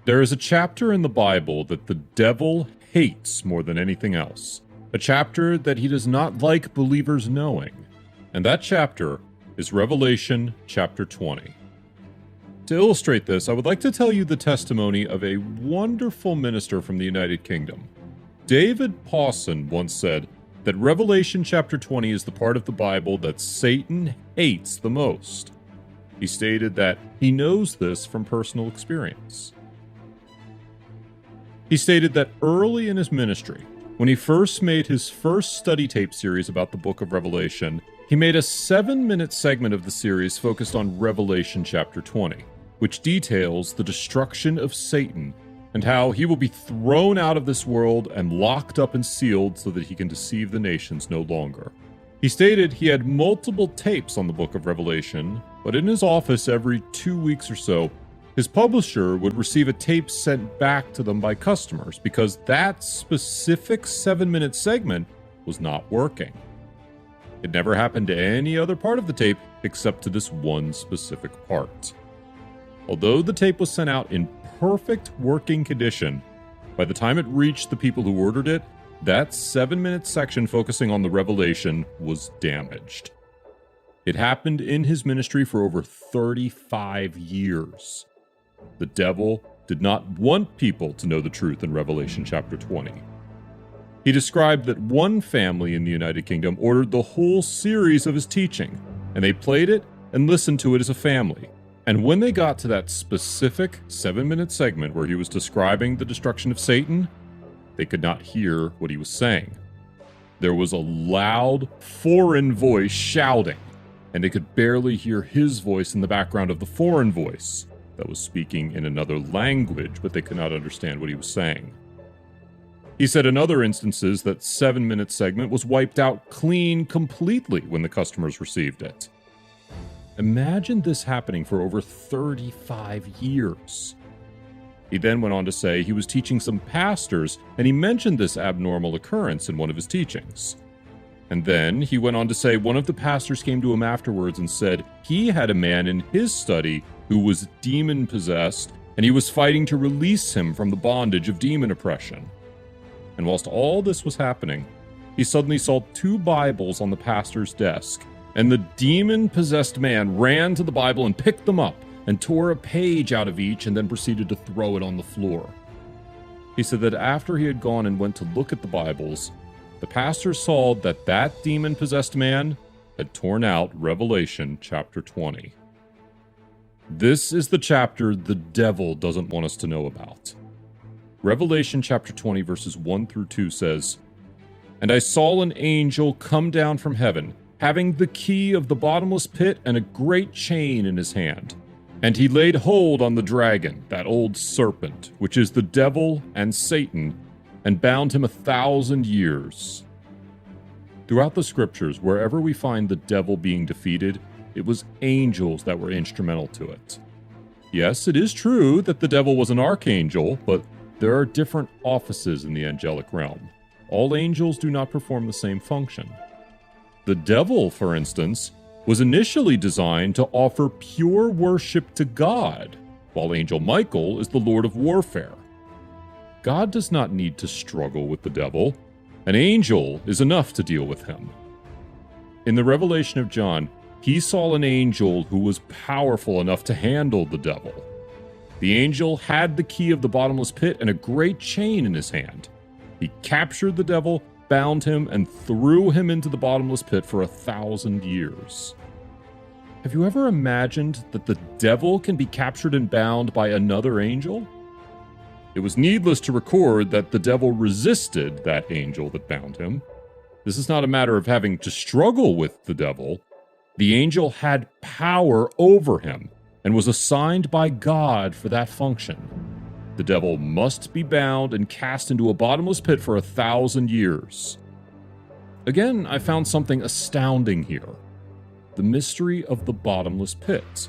There is a chapter in the Bible that the devil hates more than anything else. A chapter that he does not like believers knowing. And that chapter is Revelation chapter 20. To illustrate this, I would like to tell you the testimony of a wonderful minister from the United Kingdom. David Pawson once said that Revelation chapter 20 is the part of the Bible that Satan hates the most. He stated that he knows this from personal experience. He stated that early in his ministry, when he first made his first study tape series about the book of Revelation, he made a 7-minute segment of the series focused on Revelation chapter 20, which details the destruction of Satan and how he will be thrown out of this world and locked up and sealed so that he can deceive the nations no longer. He stated he had multiple tapes on the book of Revelation, but in his office every 2 weeks or so, his publisher would receive a tape sent back to them by customers because that specific 7-minute segment was not working. It never happened to any other part of the tape except to this one specific part. Although the tape was sent out in perfect working condition, by the time it reached the people who ordered it, that 7-minute section focusing on the revelation was damaged. It happened in his ministry for over 35 years. The devil did not want people to know the truth in Revelation chapter 20. He described that one family in the United Kingdom ordered the whole series of his teaching, and they played it and listened to it as a family. And when they got to that specific 7-minute segment where he was describing the destruction of Satan, they could not hear what he was saying. There was a loud, foreign voice shouting, and they could barely hear his voice in the background of the foreign voice that was speaking in another language, but they could not understand what he was saying. He said in other instances that 7-minute segment was wiped out clean completely when the customers received it. Imagine this happening for over 35 years. He then went on to say he was teaching some pastors, and he mentioned this abnormal occurrence in one of his teachings. And then he went on to say one of the pastors came to him afterwards and said he had a man in his study who was demon-possessed, and he was fighting to release him from the bondage of demon oppression. And whilst all this was happening, he suddenly saw 2 Bibles on the pastor's desk, and the demon-possessed man ran to the Bible and picked them up and tore a page out of each and then proceeded to throw it on the floor. He said that after he had gone and went to look at the Bibles, the pastor saw that that demon-possessed man had torn out Revelation chapter 20. This is the chapter the devil doesn't want us to know about. Revelation chapter 20 verses 1 through 2 says, "And I saw an angel come down from heaven, having the key of the bottomless pit and a great chain in his hand. And he laid hold on the dragon, that old serpent, which is the devil and Satan, and bound him 1,000 years." Throughout the scriptures, wherever we find the devil being defeated, it was angels that were instrumental to it. Yes, it is true that the devil was an archangel, but there are different offices in the angelic realm. All angels do not perform the same function. The devil, for instance, was initially designed to offer pure worship to God, while Angel Michael is the Lord of warfare. God does not need to struggle with the devil. An angel is enough to deal with him. In the Revelation of John, he saw an angel who was powerful enough to handle the devil. The angel had the key of the bottomless pit and a great chain in his hand. He captured the devil, bound him, and threw him into the bottomless pit for 1,000 years. Have you ever imagined that the devil can be captured and bound by another angel? It was needless to record that the devil resisted that angel that bound him. This is not a matter of having to struggle with the devil. The angel had power over him and was assigned by God for that function. The devil must be bound and cast into a bottomless pit for 1,000 years. Again, I found something astounding here. The mystery of the bottomless pit.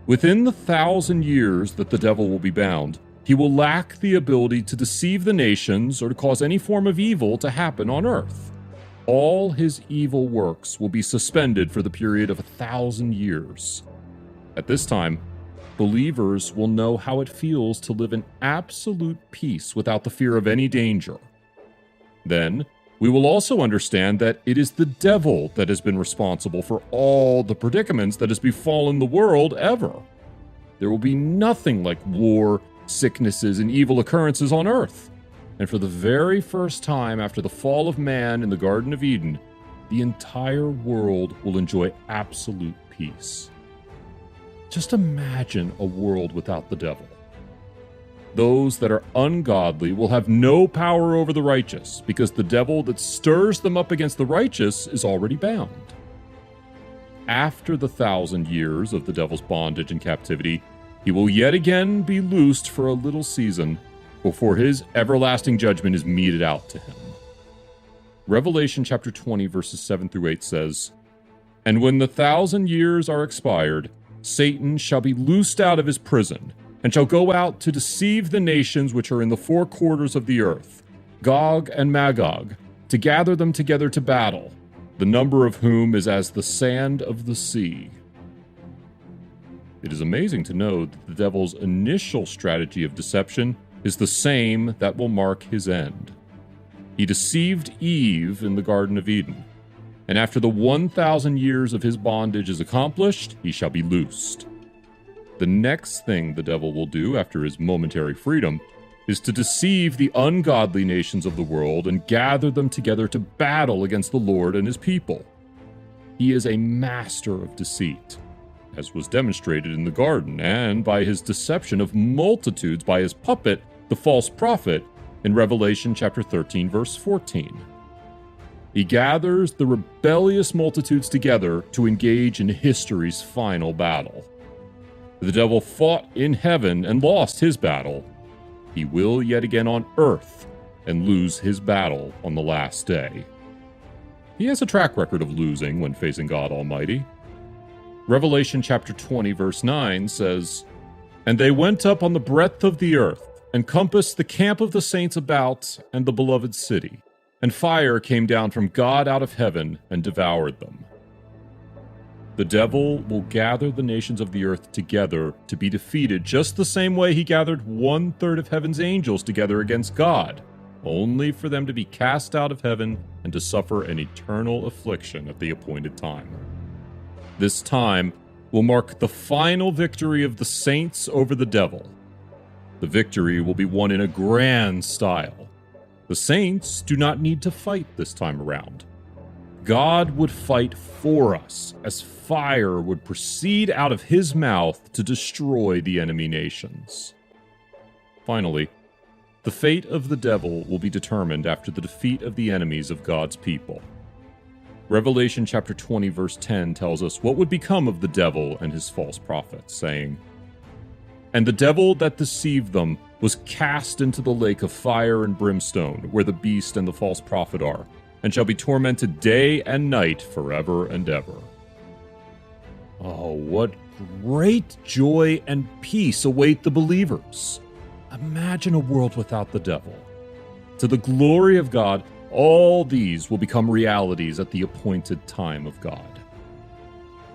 Within the 1,000 years that the devil will be bound, he will lack the ability to deceive the nations or to cause any form of evil to happen on earth. All his evil works will be suspended for the period of 1,000 years. At this time, believers will know how it feels to live in absolute peace without the fear of any danger. Then, we will also understand that it is the devil that has been responsible for all the predicaments that has befallen the world ever. There will be nothing like war, sicknesses, and evil occurrences on earth. And for the very first time after the fall of man in the Garden of Eden, the entire world will enjoy absolute peace. Just imagine a world without the devil. Those that are ungodly will have no power over the righteous, because the devil that stirs them up against the righteous is already bound. After the 1,000 years of the devil's bondage and captivity, he will yet again be loosed for a little season before his everlasting judgment is meted out to him. Revelation chapter 20, verses 7 through 8 says, "And when the 1,000 years are expired, Satan shall be loosed out of his prison, and shall go out to deceive the nations which are in the four quarters of the earth, Gog and Magog, to gather them together to battle, the number of whom is as the sand of the sea." It is amazing to know that the devil's initial strategy of deception is the same that will mark his end. He deceived Eve in the Garden of Eden, and after the 1,000 years of his bondage is accomplished, he shall be loosed. The next thing the devil will do after his momentary freedom is to deceive the ungodly nations of the world and gather them together to battle against the Lord and his people. He is a master of deceit, as was demonstrated in the garden and by his deception of multitudes by his puppet, the false prophet, in Revelation chapter 13, verse 14. He gathers the rebellious multitudes together to engage in history's final battle. The devil fought in heaven and lost his battle. He will yet again on earth and lose his battle on the last day. He has a track record of losing when facing God Almighty. Revelation chapter 20, verse 9 says, "And they went up on the breadth of the earth, and compassed the camp of the saints about, and the beloved city. And fire came down from God out of heaven, and devoured them." The devil will gather the nations of the earth together to be defeated just the same way he gathered 1/3 of heaven's angels together against God, only for them to be cast out of heaven and to suffer an eternal affliction at the appointed time. This time will mark the final victory of the saints over the devil. The victory will be won in a grand style. The saints do not need to fight this time around. God would fight for us as fire would proceed out of his mouth to destroy the enemy nations. Finally, the fate of the devil will be determined after the defeat of the enemies of God's people. Revelation chapter 20, verse 10 tells us what would become of the devil and his false prophets, saying, "And the devil that deceived them was cast into the lake of fire and brimstone, where the beast and the false prophet are, and shall be tormented day and night forever and ever." Oh, what great joy and peace await the believers! Imagine a world without the devil. To the glory of God, all these will become realities at the appointed time of God.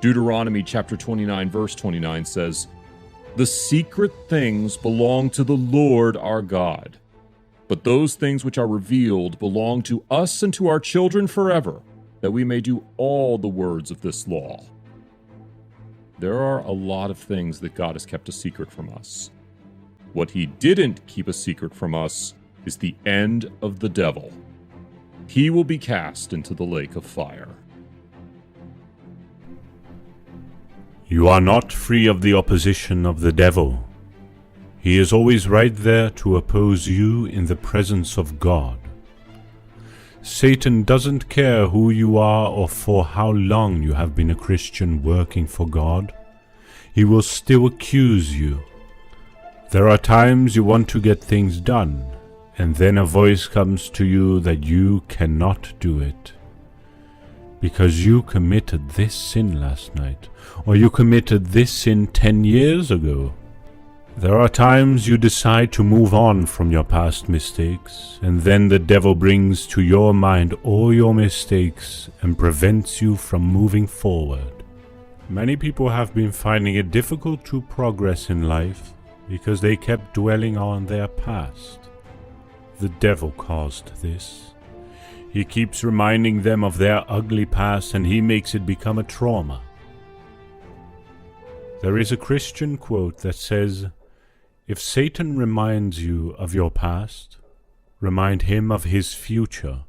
Deuteronomy chapter 29, verse 29 says, "The secret things belong to the Lord our God, but those things which are revealed belong to us and to our children forever, that we may do all the words of this law." There are a lot of things that God has kept a secret from us. What he didn't keep a secret from us is the end of the devil. He will be cast into the lake of fire. You are not free of the opposition of the devil. He is always right there to oppose you in the presence of God. Satan doesn't care who you are or for how long you have been a Christian working for God. He will still accuse you. There are times you want to get things done, and then a voice comes to you that you cannot do it, because you committed this sin last night, or you committed this sin 10 years ago. There are times you decide to move on from your past mistakes, and then the devil brings to your mind all your mistakes and prevents you from moving forward. Many people have been finding it difficult to progress in life because they kept dwelling on their past. The devil caused this. He keeps reminding them of their ugly past, and he makes it become a trauma. There is a Christian quote that says, "If Satan reminds you of your past, remind him of his future.